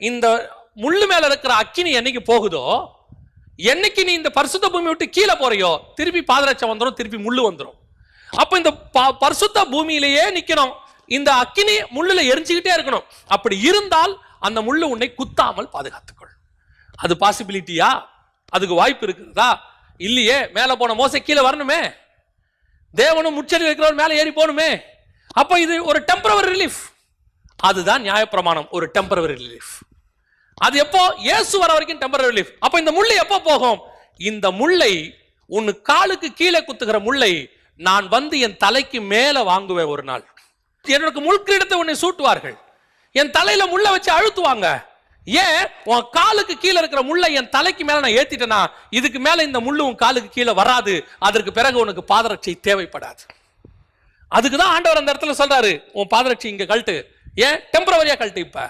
இந்த முள்ளு மேல இருக்கிற அக்கினி என்னைக்கு போகுதோ, என்னைக்கு நீ இந்த பரிசுத்த பூமி விட்டு கீழே போறியோ, திருப்பி பாதரட்சம் வந்துடும், திருப்பி முள்ளு வந்துடும். அப்ப இந்த பரிசுத்த பூமியிலேயே நிக்கணும், இந்த அக்கினி முள்ளுல எரிஞ்சுக்கிட்டே இருக்கணும். அப்படி இருந்தால் அந்த முள்ளு உன்னை குத்தாமல் பாதுகாத்துக்கொள். அது பாசிபிலிட்டியா? அதுக்கு வாய்ப்பு இருக்குதா? இல்லையே. மேல போன மோசே கீழே வரணுமே, தேவனும் முச்சரில் இருக்கிறவர் மேல ஏறி போகணுமே. அப்ப இது ஒரு டெம்பரவரி ரிலீஃப். அதுதான் நியாயப்பிரமாணம், ஒரு டெம்பரவரி ரிலீஃப். அது எப்போ? இயேசு வர வரைக்கும் டெம்பரவரி ரிலீஃப். அப்ப இந்த முள்ளு எப்போ போகும்? இந்த முள்ளை, உன் காலுக்கு கீழே குத்துகிற முள்ளை நான் வந்து என் தலைக்கு மேல வாங்குவேன். ஒரு நாள் எனக்கு முள்கிரீடத்தை உன்னை சூட்டுவார்கள், என் தலையில முள்ள வச்சு அழுத்துவாங்க. ஏன்? உன் காலுக்கு கீழே இருக்கிற முள்ளை என் தலைக்கு மேல நான் ஏத்திட்டேனா, இதுக்கு மேல இந்த முள்ளு உன் காலுக்கு கீழே வராது. அதற்கு பிறகு உனக்கு பாதரட்சை தேவைப்படாது. அதுக்குதான் ஆண்டவர் அந்த இடத்துல சொல்றாரு, உன் பாதரட்சை இங்க கழட்டு. ஏன்? டெம்பரவரியா கழட்டு. இப்ப